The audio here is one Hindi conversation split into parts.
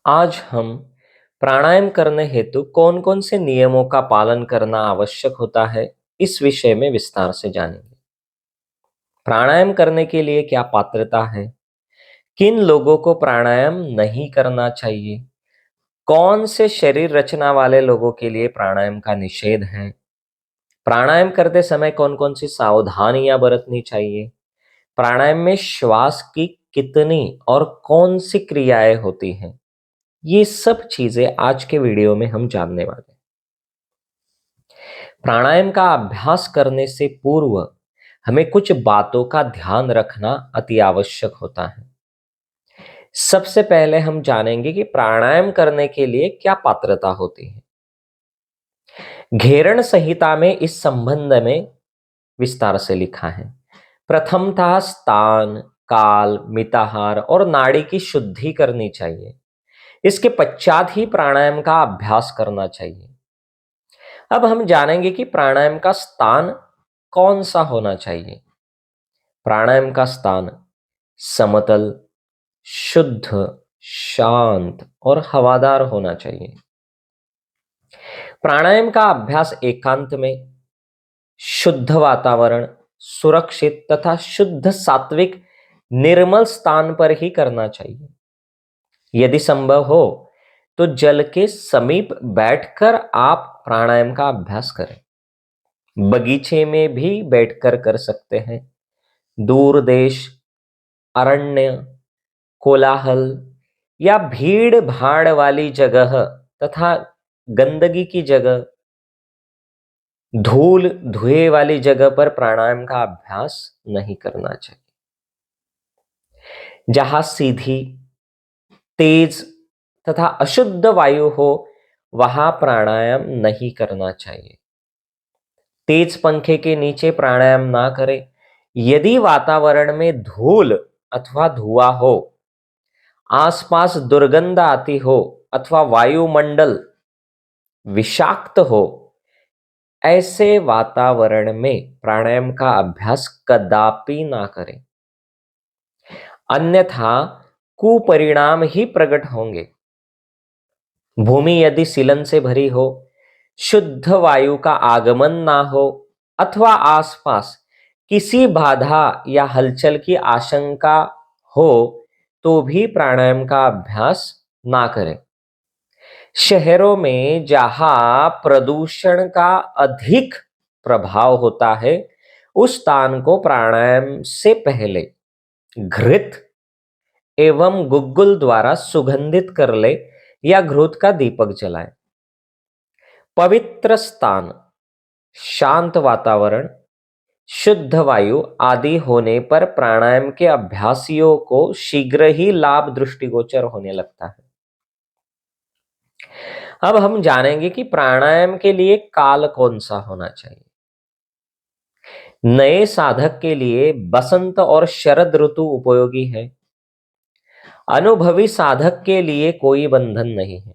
आज हम प्राणायाम करने हेतु कौन कौन से नियमों का पालन करना आवश्यक होता है, इस विषय में विस्तार से जानेंगे। प्राणायाम करने के लिए क्या पात्रता है, किन लोगों को प्राणायाम नहीं करना चाहिए, कौन से शरीर रचना वाले लोगों के लिए प्राणायाम का निषेध है, प्राणायाम करते समय कौन कौन सी सावधानियां बरतनी चाहिए, प्राणायाम में श्वास की कितनी और कौन सी क्रियाएं होती हैं, ये सब चीजें आज के वीडियो में हम जानने वाले हैं। प्राणायाम का अभ्यास करने से पूर्व हमें कुछ बातों का ध्यान रखना अति आवश्यक होता है। सबसे पहले हम जानेंगे कि प्राणायाम करने के लिए क्या पात्रता होती है। घेरण संहिता में इस संबंध में विस्तार से लिखा है। प्रथमतः स्थान, काल, मिताहार और नाड़ी की शुद्धि करनी चाहिए। इसके पश्चात ही प्राणायाम का अभ्यास करना चाहिए। अब हम जानेंगे कि प्राणायाम का स्थान कौन सा होना चाहिए। प्राणायाम का स्थान समतल, शुद्ध, शांत और हवादार होना चाहिए। प्राणायाम का अभ्यास एकांत में, शुद्ध वातावरण, सुरक्षित तथा शुद्ध सात्विक निर्मल स्थान पर ही करना चाहिए। यदि संभव हो तो जल के समीप बैठकर आप प्राणायाम का अभ्यास करें। बगीचे में भी बैठकर कर सकते हैं। दूर देश, अरण्य, कोलाहल या भीड़ भाड़ वाली जगह तथा गंदगी की जगह, धूल धुएं वाली जगह पर प्राणायाम का अभ्यास नहीं करना चाहिए। जहां सीधी, तेज तथा अशुद्ध वायु हो, वहां प्राणायाम नहीं करना चाहिए। तेज पंखे के नीचे प्राणायाम ना करें। यदि वातावरण में धूल अथवा धुआं हो, आसपास दुर्गंध आती हो अथवा वायुमंडल विषाक्त हो, ऐसे वातावरण में प्राणायाम का अभ्यास कदापि ना करें, अन्यथा कुपरिणाम ही प्रकट होंगे। भूमि यदि सीलन से भरी हो, शुद्ध वायु का आगमन ना हो अथवा आसपास किसी बाधा या हलचल की आशंका हो, तो भी प्राणायाम का अभ्यास ना करें। शहरों में जहां प्रदूषण का अधिक प्रभाव होता है, उस स्थान को प्राणायाम से पहले घृत एवं गुग्गुल द्वारा सुगंधित कर ले या घृत का दीपक जलाएं। पवित्र स्थान, शांत वातावरण, शुद्ध वायु आदि होने पर प्राणायाम के अभ्यासियों को शीघ्र ही लाभ दृष्टिगोचर होने लगता है। अब हम जानेंगे कि प्राणायाम के लिए काल कौन सा होना चाहिए। नए साधक के लिए बसंत और शरद ऋतु उपयोगी है। अनुभवी साधक के लिए कोई बंधन नहीं है।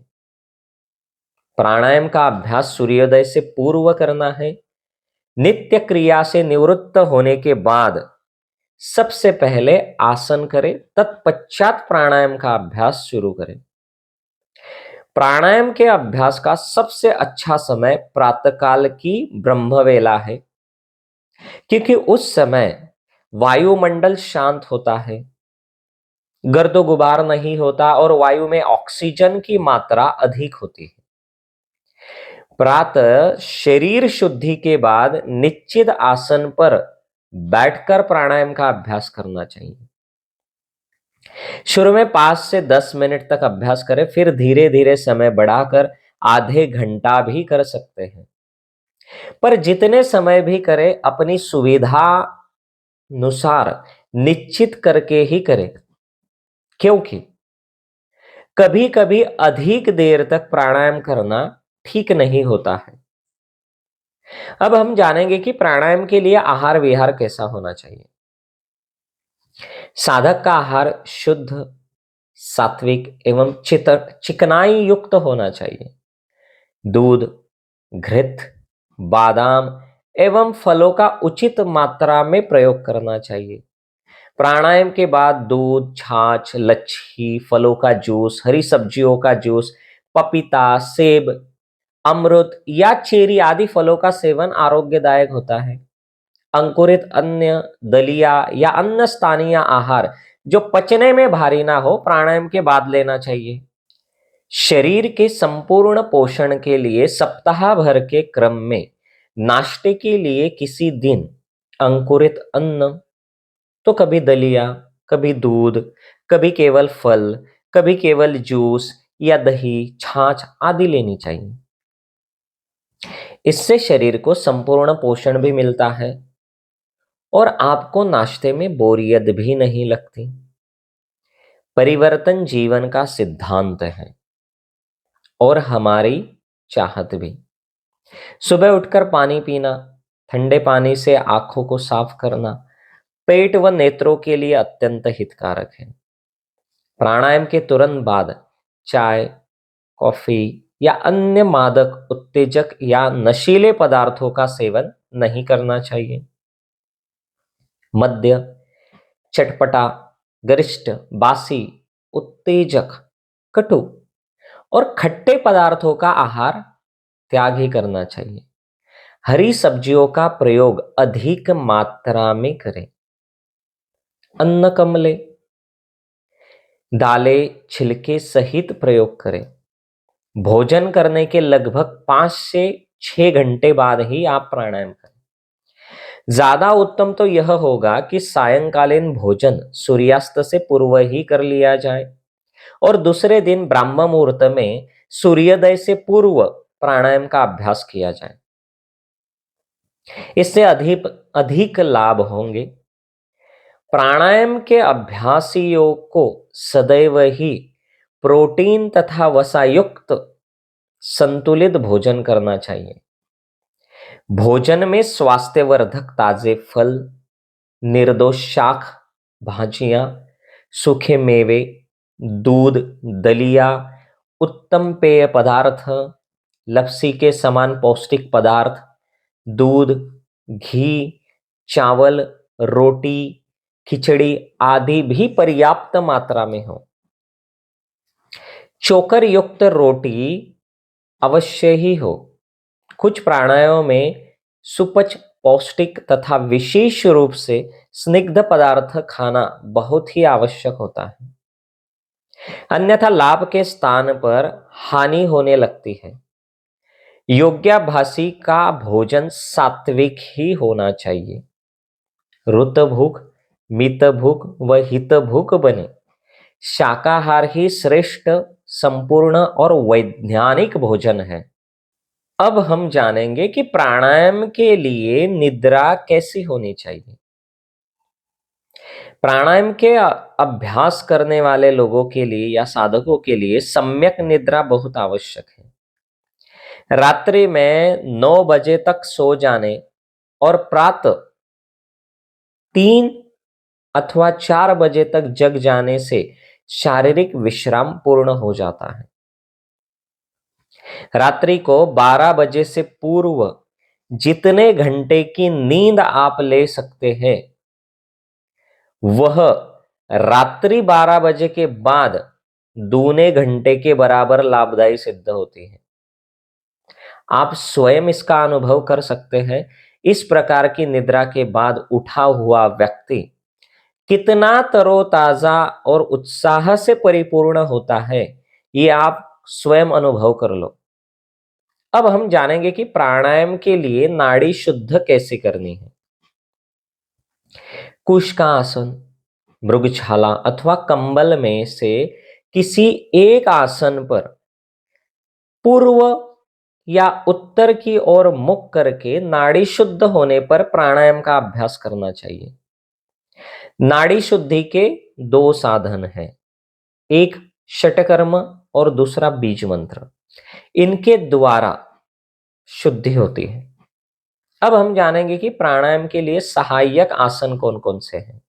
प्राणायाम का अभ्यास सूर्योदय से पूर्व करना है। नित्य क्रिया से निवृत्त होने के बाद सबसे पहले आसन करें, तत्पश्चात प्राणायाम का अभ्यास शुरू करें। प्राणायाम के अभ्यास का सबसे अच्छा समय प्रातःकाल की ब्रह्मवेला है, क्योंकि उस समय वायुमंडल शांत होता है, गर्दो गुबार नहीं होता और वायु में ऑक्सीजन की मात्रा अधिक होती है। प्रातः शरीर शुद्धि के बाद निश्चित आसन पर बैठकर प्राणायाम का अभ्यास करना चाहिए। शुरू में 5 से 10 मिनट तक अभ्यास करें, फिर धीरे धीरे समय बढ़ाकर आधे घंटा भी कर सकते हैं। पर जितने समय भी करें, अपनी सुविधा अनुसार निश्चित करके ही करें, क्योंकि कभी कभी अधिक देर तक प्राणायाम करना ठीक नहीं होता है। अब हम जानेंगे कि प्राणायाम के लिए आहार विहार कैसा होना चाहिए। साधक का आहार शुद्ध, सात्विक एवं चिकनाई युक्त होना चाहिए। दूध, घृत, बादाम एवं फलों का उचित मात्रा में प्रयोग करना चाहिए। प्राणायाम के बाद दूध, छाछ, लच्छी, फलों का जूस, हरी सब्जियों का जूस, पपीता, सेब, अमृत या चेरी आदि फलों का सेवन आरोग्यदायक होता है। अंकुरित अन्न, दलिया या अन्य स्थानीय आहार जो पचने में भारी ना हो, प्राणायाम के बाद लेना चाहिए। शरीर के संपूर्ण पोषण के लिए सप्ताह भर के क्रम में नाश्ते के लिए किसी दिन अंकुरित अन्न, तो कभी दलिया, कभी दूध, कभी केवल फल, कभी केवल जूस या दही, छाछ आदि लेनी चाहिए। इससे शरीर को संपूर्ण पोषण भी मिलता है और आपको नाश्ते में बोरियत भी नहीं लगती। परिवर्तन जीवन का सिद्धांत है और हमारी चाहत भी। सुबह उठकर पानी पीना, ठंडे पानी से आंखों को साफ करना पेट व नेत्रों के लिए अत्यंत हितकारक है। प्राणायाम के तुरंत बाद चाय, कॉफी या अन्य मादक उत्तेजक या नशीले पदार्थों का सेवन नहीं करना चाहिए। मद्य, चटपटा, गरिष्ठ, बासी, उत्तेजक, कटु और खट्टे पदार्थों का आहार त्याग ही करना चाहिए। हरी सब्जियों का प्रयोग अधिक मात्रा में करें। अन्न कम लें, दालें छिलके सहित प्रयोग करें। भोजन करने के लगभग 5 से 6 घंटे बाद ही आप प्राणायाम करें। ज्यादा उत्तम तो यह होगा कि सायंकालीन भोजन सूर्यास्त से पूर्व ही कर लिया जाए और दूसरे दिन ब्रह्म मुहूर्त में सूर्योदय से पूर्व प्राणायाम का अभ्यास किया जाए। इससे अधिक अधिक लाभ होंगे। प्राणायाम के अभ्यासियों को सदैव ही प्रोटीन तथा वसायुक्त संतुलित भोजन करना चाहिए। भोजन में स्वास्थ्यवर्धक ताजे फल, निर्दोष शाक भाजियां, सूखे मेवे, दूध, दलिया, उत्तम पेय पदार्थ, लस्सी के समान पौष्टिक पदार्थ, दूध, घी, चावल, रोटी, खिचड़ी आदि भी पर्याप्त मात्रा में हो। चोकर युक्त रोटी अवश्य ही हो। कुछ प्राणायामों में सुपच, पौष्टिक तथा विशेष रूप से स्निग्ध पदार्थ खाना बहुत ही आवश्यक होता है, अन्यथा लाभ के स्थान पर हानि होने लगती है। योगाभ्यासी का भोजन सात्विक ही होना चाहिए। रुत भूख, मित भूख व हित भूख बने। शाकाहार ही श्रेष्ठ, संपूर्ण और वैज्ञानिक भोजन है। अब हम जानेंगे कि प्राणायाम के लिए निद्रा कैसी होनी चाहिए। प्राणायाम के अभ्यास करने वाले लोगों के लिए या साधकों के लिए सम्यक निद्रा बहुत आवश्यक है। रात्रि में 9 बजे तक सो जाने और प्रातः 3 अथवा 4 बजे तक जग जाने से शारीरिक विश्राम पूर्ण हो जाता है। रात्रि को 12 बजे से पूर्व जितने घंटे की नींद आप ले सकते हैं, वह रात्रि 12 बजे के बाद दूने घंटे के बराबर लाभदायी सिद्ध होती है। आप स्वयं इसका अनुभव कर सकते हैं। इस प्रकार की निद्रा के बाद उठा हुआ व्यक्ति कितना तरोताजा और उत्साह से परिपूर्ण होता है, ये आप स्वयं अनुभव कर लो। अब हम जानेंगे कि प्राणायाम के लिए नाड़ी शुद्ध कैसे करनी है। कुश का आसन, मृगछाला अथवा कंबल में से किसी एक आसन पर पूर्व या उत्तर की ओर मुख करके नाड़ी शुद्ध होने पर प्राणायाम का अभ्यास करना चाहिए। नाड़ी शुद्धि के 2 साधन हैं, एक षटकर्म और दूसरा बीज मंत्र। इनके द्वारा शुद्धि होती है। अब हम जानेंगे कि प्राणायाम के लिए सहायक आसन कौन कौन से हैं।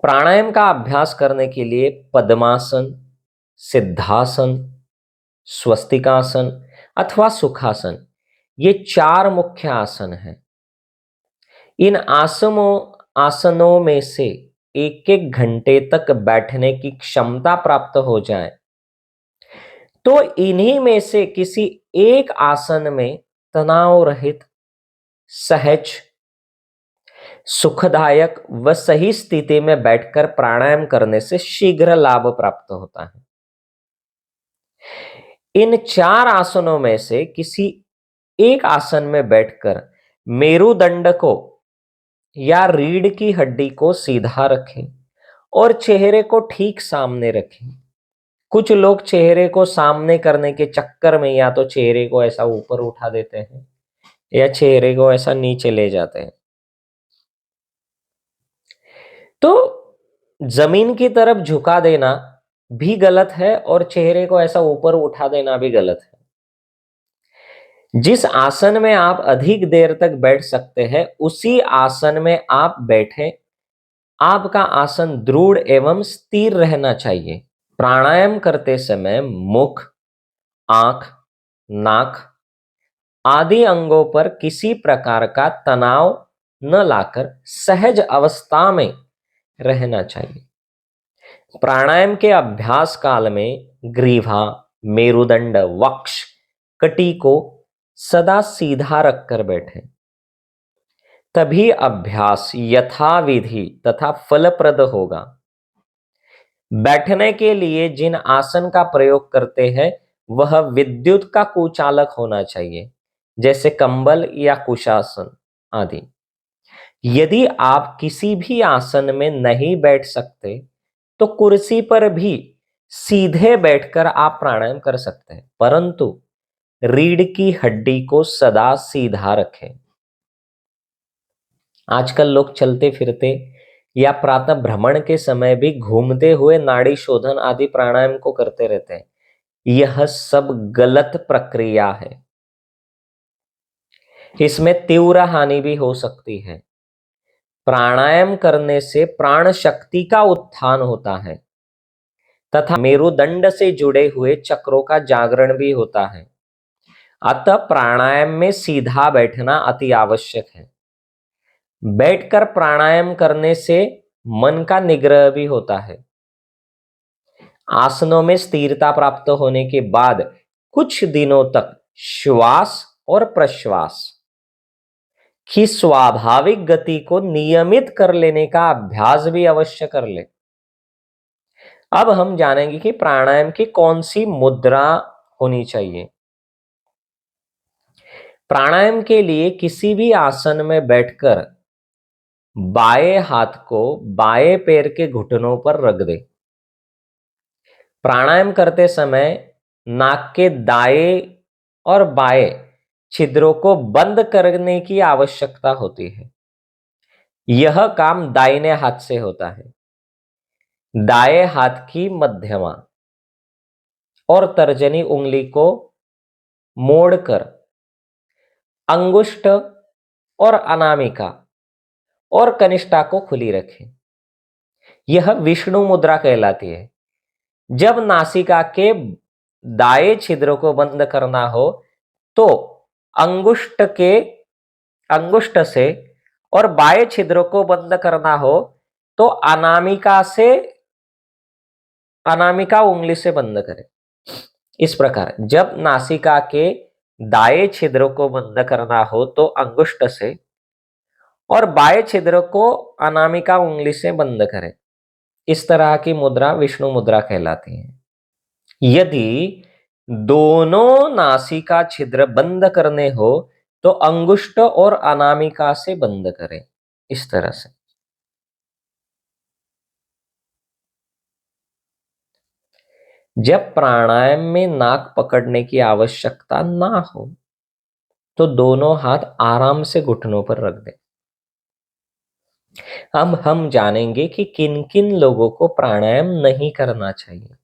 प्राणायाम का अभ्यास करने के लिए पद्मासन, सिद्धासन, स्वस्तिकासन अथवा सुखासन, ये 4 मुख्य आसन हैं। इन आसनों में से एक एक घंटे तक बैठने की क्षमता प्राप्त हो जाए तो इन्हीं में से किसी एक आसन में तनाव रहित, सहज, सुखदायक व सही स्थिति में बैठकर प्राणायाम करने से शीघ्र लाभ प्राप्त होता है। इन 4 आसनों में से किसी एक आसन में बैठकर मेरुदंड को या रीढ़ की हड्डी को सीधा रखें और चेहरे को ठीक सामने रखें। कुछ लोग चेहरे को सामने करने के चक्कर में या तो चेहरे को ऐसा ऊपर उठा देते हैं या चेहरे को ऐसा नीचे ले जाते हैं। तो जमीन की तरफ झुका देना भी गलत है और चेहरे को ऐसा ऊपर उठा देना भी गलत है। जिस आसन में आप अधिक देर तक बैठ सकते हैं उसी आसन में आप बैठें। आपका आसन दृढ़ एवं स्थिर रहना चाहिए। प्राणायाम करते समय मुख, आंख, नाक आदि अंगों पर किसी प्रकार का तनाव न लाकर सहज अवस्था में रहना चाहिए। प्राणायाम के अभ्यास काल में ग्रीवा, मेरुदंड, वक्ष, कटी को सदा सीधा रखकर बैठें। तभी अभ्यास यथाविधि तथा फलप्रद होगा। बैठने के लिए जिन आसन का प्रयोग करते हैं वह विद्युत का कुचालक होना चाहिए, जैसे कंबल या कुशासन आदि। यदि आप किसी भी आसन में नहीं बैठ सकते तो कुर्सी पर भी सीधे बैठकर आप प्राणायाम कर सकते हैं, परंतु रीढ़ की हड्डी को सदा सीधा रखें। आजकल लोग चलते फिरते या प्रातः भ्रमण के समय भी घूमते हुए नाड़ी शोधन आदि प्राणायाम को करते रहते हैं। यह सब गलत प्रक्रिया है। इसमें तीव्र हानि भी हो सकती है। प्राणायाम करने से प्राण शक्ति का उत्थान होता है तथा मेरुदंड से जुड़े हुए चक्रों का जागरण भी होता है। अतः प्राणायाम में सीधा बैठना अति आवश्यक है। बैठकर प्राणायाम करने से मन का निग्रह भी होता है। आसनों में स्थिरता प्राप्त होने के बाद कुछ दिनों तक श्वास और प्रश्वास की स्वाभाविक गति को नियमित कर लेने का अभ्यास भी अवश्य कर ले। अब हम जानेंगे कि प्राणायाम की कौन सी मुद्रा होनी चाहिए। प्राणायाम के लिए किसी भी आसन में बैठकर बाएं हाथ को बाएं पैर के घुटनों पर रख दे। प्राणायाम करते समय नाक के दाएं और बाएं छिद्रों को बंद करने की आवश्यकता होती है। यह काम दाहिने हाथ से होता है। दाएं हाथ की मध्यमा और तर्जनी उंगली को मोड़कर अंगुष्ठ और अनामिका और कनिष्ठा को खुली रखें। यह विष्णु मुद्रा कहलाती है। जब नासिका के दाएं छिद्र को बंद करना हो तो अंगुष्ठ से और बाएं छिद्र को बंद करना हो तो अनामिका उंगली से बंद करें। इस प्रकार जब नासिका के दाएं छिद्र को बंद करना हो तो अंगुष्ठ से और बाएं छिद्र को अनामिका उंगली से बंद करें। इस तरह की मुद्रा विष्णु मुद्रा कहलाती है। यदि दोनों नासिका छिद्र बंद करने हो तो अंगुष्ठ और अनामिका से बंद करें। इस तरह से जब प्राणायाम में नाक पकड़ने की आवश्यकता ना हो तो दोनों हाथ आराम से घुटनों पर रख दें। अब हम जानेंगे कि किन किन लोगों को प्राणायाम नहीं करना चाहिए।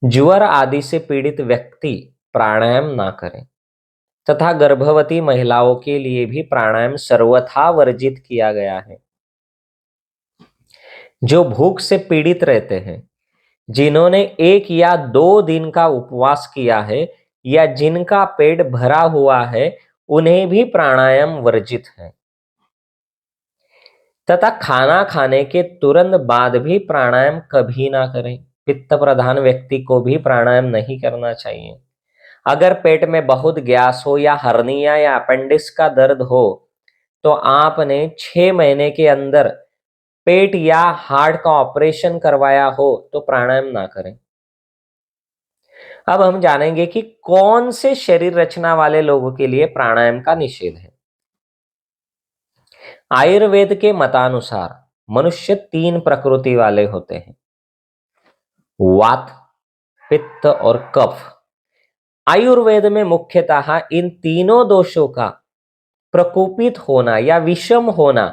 ज्वर आदि से पीड़ित व्यक्ति प्राणायाम ना करें तथा गर्भवती महिलाओं के लिए भी प्राणायाम सर्वथा वर्जित किया गया है। जो भूख से पीड़ित रहते हैं, जिन्होंने 1 या 2 दिन का उपवास किया है या जिनका पेट भरा हुआ है, उन्हें भी प्राणायाम वर्जित है। तथा खाना खाने के तुरंत बाद भी प्राणायाम कभी ना करें। पित्त प्रधान व्यक्ति को भी प्राणायाम नहीं करना चाहिए। अगर पेट में बहुत गैस हो या हर्निया या अपेंडिक्स का दर्द हो तो आपने 6 महीने के अंदर पेट या हार्ट का ऑपरेशन करवाया हो तो प्राणायाम ना करें। अब हम जानेंगे कि कौन से शरीर रचना वाले लोगों के लिए प्राणायाम का निषेध है। आयुर्वेद के मतानुसार मनुष्य 3 प्रकृति वाले होते हैं, वात, पित्त और कफ। आयुर्वेद में मुख्यतः इन तीनों दोषों का प्रकोपित होना या विषम होना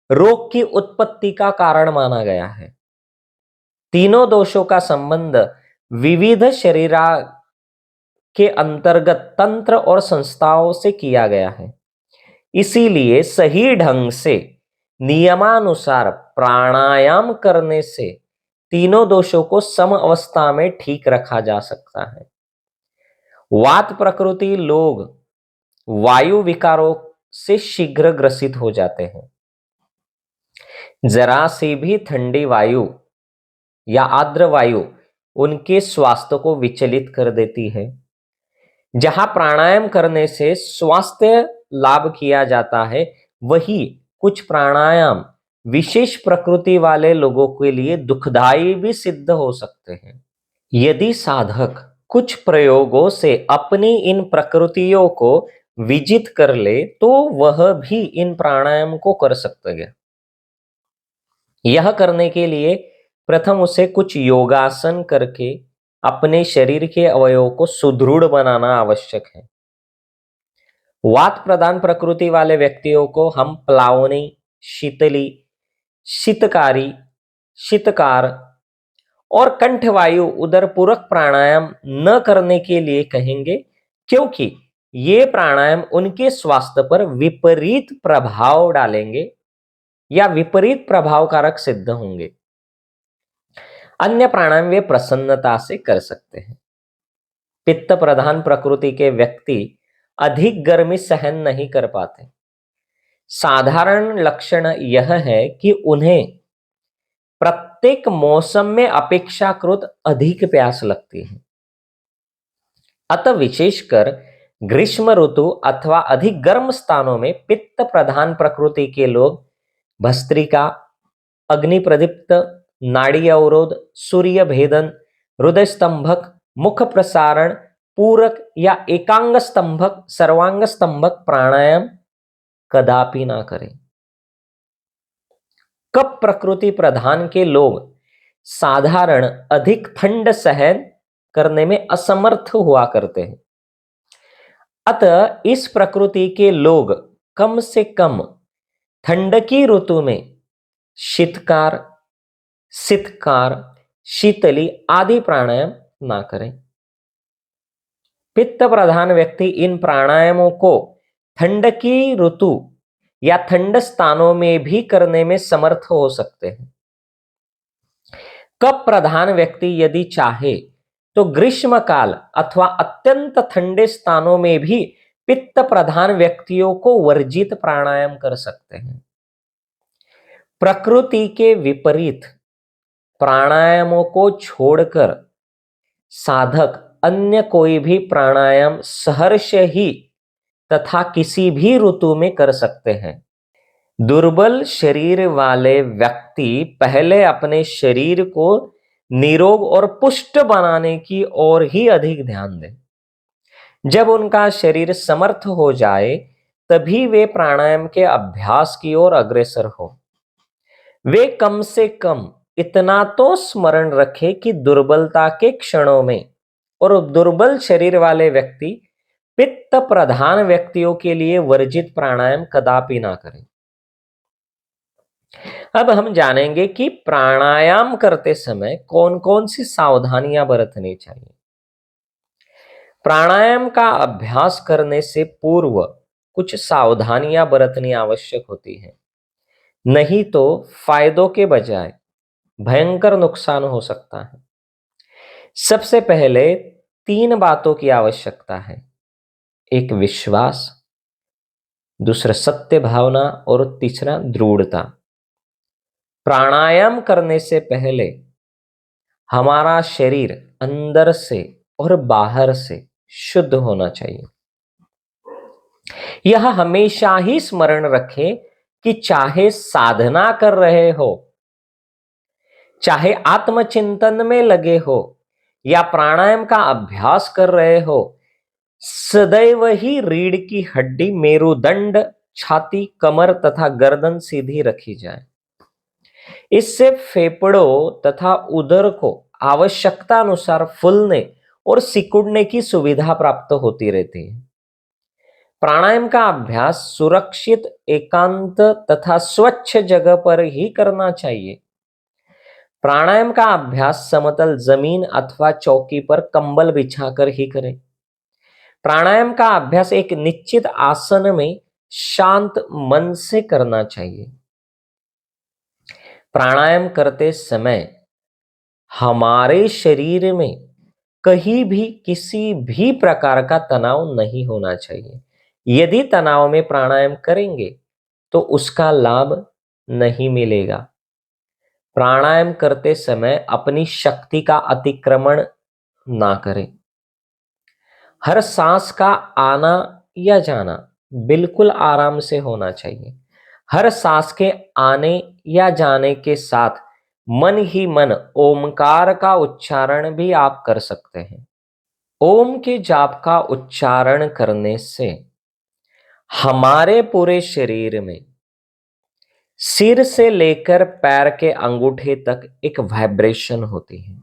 रोग की उत्पत्ति का कारण माना गया है। तीनों दोषों का संबंध विविध शरीरा के अंतर्गत तंत्र और संस्थाओं से किया गया है। इसीलिए सही ढंग से नियमानुसार प्राणायाम करने से तीनों दोषों को सम अवस्था में ठीक रखा जा सकता है। वात प्रकृति लोग वायु विकारों से शीघ्र ग्रसित हो जाते हैं। जरा सी भी ठंडी वायु या आर्द्र वायु उनके स्वास्थ्य को विचलित कर देती है। जहां प्राणायाम करने से स्वास्थ्य लाभ किया जाता है, वही कुछ प्राणायाम विशेष प्रकृति वाले लोगों के लिए दुखदायी भी सिद्ध हो सकते हैं। यदि साधक कुछ प्रयोगों से अपनी इन प्रकृतियों को विजित कर ले तो वह भी इन प्राणायाम को कर सकता है। यह करने के लिए प्रथम उसे कुछ योगासन करके अपने शरीर के अवयवों को सुदृढ़ बनाना आवश्यक है। वात प्रधान प्रकृति वाले व्यक्तियों को हम प्लावनी, शीतली, शीतकारी, शीतकार और कंठवायु उदर पूरक प्राणायाम न करने के लिए कहेंगे, क्योंकि ये प्राणायाम उनके स्वास्थ्य पर विपरीत प्रभाव डालेंगे या विपरीत प्रभावकारक सिद्ध होंगे। अन्य प्राणायाम वे प्रसन्नता से कर सकते हैं। पित्त प्रधान प्रकृति के व्यक्ति अधिक गर्मी सहन नहीं कर पाते। साधारण लक्षण यह है कि उन्हें प्रत्येक मौसम में अपेक्षाकृत अधिक प्यास लगती है। अतः विशेषकर ग्रीष्म ऋतु अथवा अधिक गर्म स्थानों में पित्त प्रधान प्रकृति के लोग भस्त्रिका, अग्नि प्रदीप्त, नाड़ी अवरोध, सूर्य भेदन, हृदय स्तंभक, मुख प्रसारण, पूरक या एकांग स्तंभक, सर्वांग स्तंभक प्राणायाम कदापि ना करें। कफ प्रकृति प्रधान के लोग साधारण अधिक ठंड सहन करने में असमर्थ हुआ करते हैं। अतः इस प्रकृति के लोग कम से कम ठंड की ऋतु में शीतकार, सितकार, शीतली आदि प्राणायाम ना करें। पित्त प्रधान व्यक्ति इन प्राणायामों को ठंड की ऋतु या ठंड स्थानों में भी करने में समर्थ हो सकते हैं। कफ प्रधान व्यक्ति यदि चाहे तो ग्रीष्म काल अथवा अत्यंत ठंडे स्थानों में भी पित्त प्रधान व्यक्तियों को वर्जित प्राणायाम कर सकते हैं। प्रकृति के विपरीत प्राणायामों को छोड़कर साधक अन्य कोई भी प्राणायाम सहर्ष ही तथा किसी भी ऋतु में कर सकते हैं। दुर्बल शरीर वाले व्यक्ति पहले अपने शरीर को निरोग और पुष्ट बनाने की ओर ही अधिक ध्यान दें। जब उनका शरीर समर्थ हो जाए तभी वे प्राणायाम के अभ्यास की ओर अग्रसर हो। वे कम से कम इतना तो स्मरण रखें कि दुर्बलता के क्षणों में और दुर्बल शरीर वाले व्यक्ति पित्त प्रधान व्यक्तियों के लिए वर्जित प्राणायाम कदापि ना करें। अब हम जानेंगे कि प्राणायाम करते समय कौन कौन सी सावधानियां बरतनी चाहिए। प्राणायाम का अभ्यास करने से पूर्व कुछ सावधानियां बरतनी आवश्यक होती है, नहीं तो फायदों के बजाय भयंकर नुकसान हो सकता है। सबसे पहले 3 बातों की आवश्यकता है। एक विश्वास, दूसरा सत्य भावना और तीसरा दृढ़ता। प्राणायाम करने से पहले हमारा शरीर अंदर से और बाहर से शुद्ध होना चाहिए। यह हमेशा ही स्मरण रखें कि चाहे साधना कर रहे हो, चाहे आत्मचिंतन में लगे हो या प्राणायाम का अभ्यास कर रहे हो, सदैव ही रीढ़ की हड्डी, मेरुदंड, छाती, कमर तथा गर्दन सीधी रखी जाए। इससे फेफड़ों तथा उदर को आवश्यकता अनुसार फूलने और सिकुड़ने की सुविधा प्राप्त होती रहती है। प्राणायाम का अभ्यास सुरक्षित, एकांत तथा स्वच्छ जगह पर ही करना चाहिए। प्राणायाम का अभ्यास समतल जमीन अथवा चौकी पर कंबल बिछाकर ही करें। प्राणायाम का अभ्यास एक निश्चित आसन में शांत मन से करना चाहिए। प्राणायाम करते समय हमारे शरीर में कहीं भी किसी भी प्रकार का तनाव नहीं होना चाहिए। यदि तनाव में प्राणायाम करेंगे तो उसका लाभ नहीं मिलेगा। प्राणायाम करते समय अपनी शक्ति का अतिक्रमण ना करें। हर सांस का आना या जाना बिल्कुल आराम से होना चाहिए। हर सांस के आने या जाने के साथ मन ही मन ओमकार का उच्चारण भी आप कर सकते हैं। ओम के जाप का उच्चारण करने से हमारे पूरे शरीर में सिर से लेकर पैर के अंगूठे तक एक वाइब्रेशन होती है,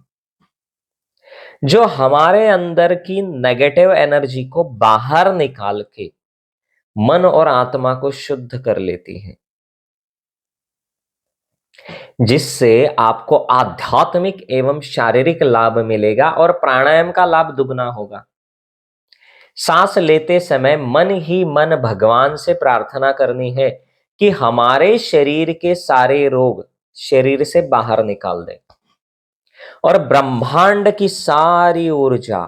जो हमारे अंदर की नेगेटिव एनर्जी को बाहर निकाल के मन और आत्मा को शुद्ध कर लेती है, जिससे आपको आध्यात्मिक एवं शारीरिक लाभ मिलेगा और प्राणायाम का लाभ दुगना होगा। सांस लेते समय मन ही मन भगवान से प्रार्थना करनी है कि हमारे शरीर के सारे रोग शरीर से बाहर निकाल दे और ब्रह्मांड की सारी ऊर्जा,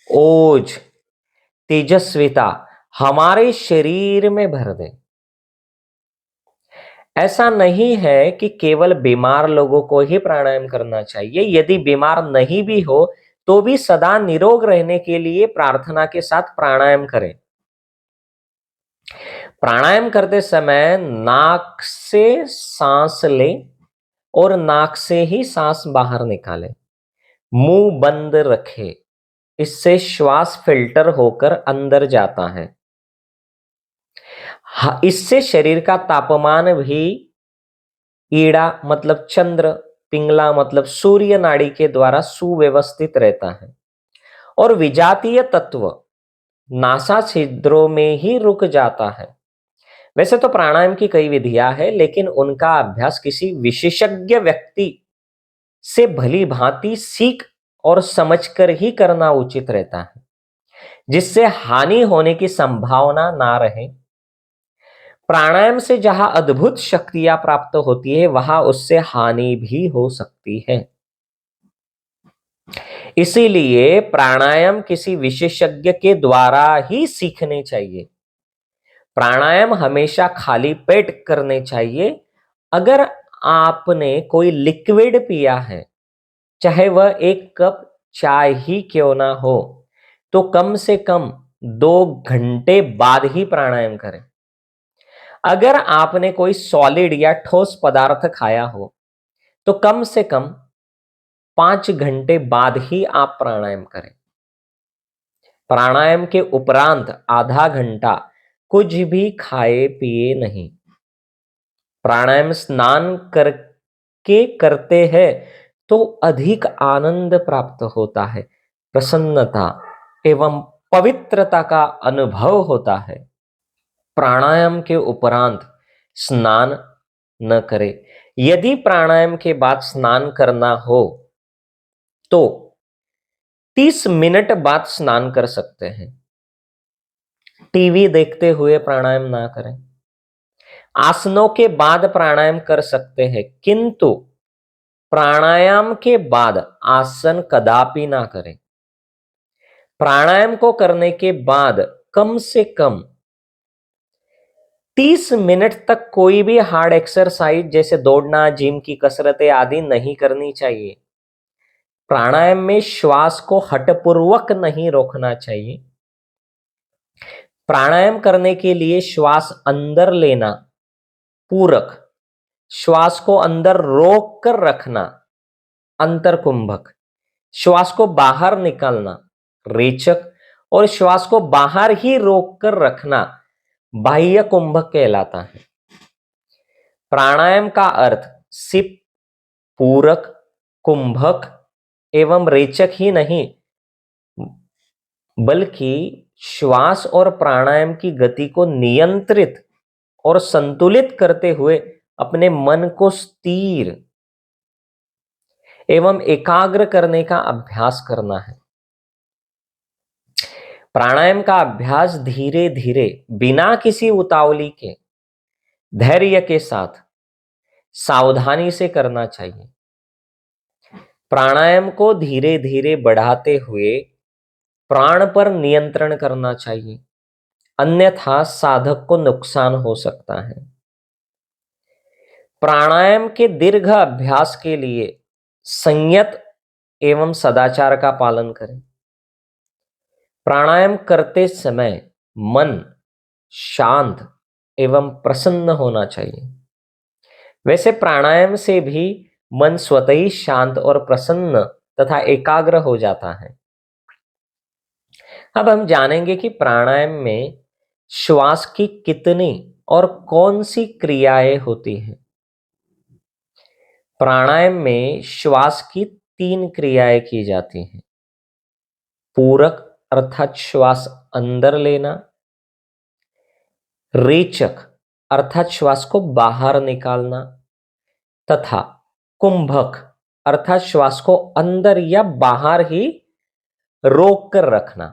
ओज, तेजस्विता हमारे शरीर में भर दे। ऐसा नहीं है कि केवल बीमार लोगों को ही प्राणायाम करना चाहिए। यदि बीमार नहीं भी हो तो भी सदा निरोग रहने के लिए प्रार्थना के साथ प्राणायाम करें। प्राणायाम करते समय नाक से सांस लें और नाक से ही सांस बाहर निकालें। मुंह बंद रखें, इससे श्वास फिल्टर होकर अंदर जाता है। इससे शरीर का तापमान भी ईड़ा मतलब चंद्र, पिंगला मतलब सूर्य नाड़ी के द्वारा सुव्यवस्थित रहता है और विजातीय तत्व नासा छिद्रों में ही रुक जाता है। वैसे तो प्राणायाम की कई विधियां हैं, लेकिन उनका अभ्यास किसी विशेषज्ञ व्यक्ति से भली भांति सीख और समझकर ही करना उचित रहता है, जिससे हानि होने की संभावना ना रहे। प्राणायाम से जहां अद्भुत शक्तियां प्राप्त होती है, वहां उससे हानि भी हो सकती है। इसीलिए प्राणायाम किसी विशेषज्ञ के द्वारा ही सीखने चाहिए। प्राणायाम हमेशा खाली पेट करने चाहिए। अगर आपने कोई लिक्विड पिया है, चाहे वह 1 कप चाय ही क्यों ना हो, तो कम से कम 2 घंटे बाद ही प्राणायाम करें। अगर आपने कोई सॉलिड या ठोस पदार्थ खाया हो तो कम से कम 5 घंटे बाद ही आप प्राणायाम करें। प्राणायाम के उपरांत आधा घंटा कुछ भी खाए पिए नहीं। प्राणायाम स्नान करके करते हैं तो अधिक आनंद प्राप्त होता है, प्रसन्नता एवं पवित्रता का अनुभव होता है। प्राणायाम के उपरांत स्नान न करें। यदि प्राणायाम के बाद स्नान करना हो तो 30 मिनट बाद स्नान कर सकते हैं। टीवी देखते हुए प्राणायाम ना करें। आसनों के बाद प्राणायाम कर सकते हैं, किंतु प्राणायाम के बाद आसन कदापि ना करें। प्राणायाम को करने के बाद कम से कम 30 मिनट तक कोई भी हार्ड एक्सरसाइज जैसे दौड़ना, जिम की कसरतें आदि नहीं करनी चाहिए। प्राणायाम में श्वास को हठपूर्वक नहीं रोकना चाहिए। प्राणायाम करने के लिए श्वास अंदर लेना पूरक, श्वास को अंदर रोक कर रखना अंतरकुंभक, श्वास को बाहर निकालना रेचक और श्वास को बाहर ही रोक कर रखना बाह्य कुंभक कहलाता है। प्राणायाम का अर्थ सिर्फ पूरक, कुंभक एवं रेचक ही नहीं, बल्कि श्वास और प्राणायाम की गति को नियंत्रित और संतुलित करते हुए अपने मन को स्थिर एवं एकाग्र करने का अभ्यास करना है। प्राणायाम का अभ्यास धीरे धीरे, बिना किसी उतावली के, धैर्य के साथ, सावधानी से करना चाहिए। प्राणायाम को धीरे धीरे बढ़ाते हुए प्राण पर नियंत्रण करना चाहिए, अन्यथा साधक को नुकसान हो सकता है। प्राणायाम के दीर्घ अभ्यास के लिए संयत एवं सदाचार का पालन करें। प्राणायाम करते समय मन शांत एवं प्रसन्न होना चाहिए। वैसे प्राणायाम से भी मन स्वतः ही शांत और प्रसन्न तथा एकाग्र हो जाता है। अब हम जानेंगे कि प्राणायाम में श्वास की कितनी और कौन सी क्रियाएं होती हैं। प्राणायाम में श्वास की 3 क्रियाएं की जाती हैं। पूरक अर्थात श्वास अंदर लेना, रेचक अर्थात श्वास को बाहर निकालना तथा कुंभक अर्थात श्वास को अंदर या बाहर ही रोक कर रखना।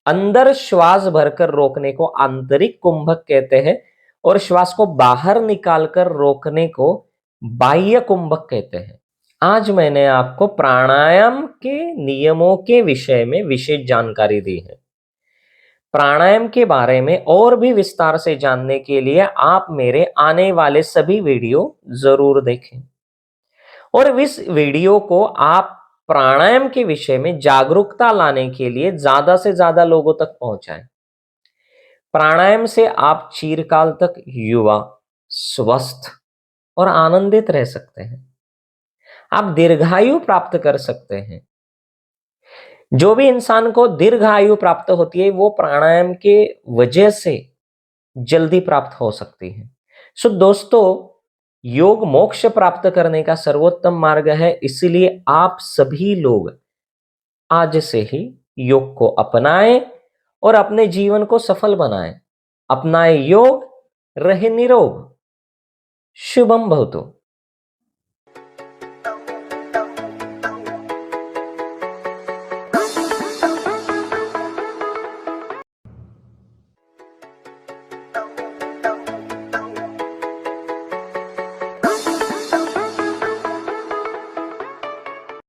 अंदर श्वास भरकर रोकने को आंतरिक कुंभक कहते हैं और श्वास को बाहर निकालकर रोकने को बाह्य कुंभक कहते हैं। आज मैंने आपको प्राणायाम के नियमों के विषय में विशेष जानकारी दी है। प्राणायाम के बारे में और भी विस्तार से जानने के लिए आप मेरे आने वाले सभी वीडियो जरूर देखें और इस वीडियो को आप प्राणायाम के विषय में जागरूकता लाने के लिए ज्यादा से ज्यादा लोगों तक पहुंचाएं। प्राणायाम से आप चिरकाल तक युवा, स्वस्थ और आनंदित रह सकते हैं। आप दीर्घायु प्राप्त कर सकते हैं। जो भी इंसान को दीर्घायु प्राप्त होती है वो प्राणायाम के वजह से जल्दी प्राप्त हो सकती है। सो दोस्तों, योग मोक्ष प्राप्त करने का सर्वोत्तम मार्ग है, इसलिए आप सभी लोग आज से ही योग को अपनाएं और अपने जीवन को सफल बनाएं। अपनाएं योग, रहे निरोग। शुभम भवतु।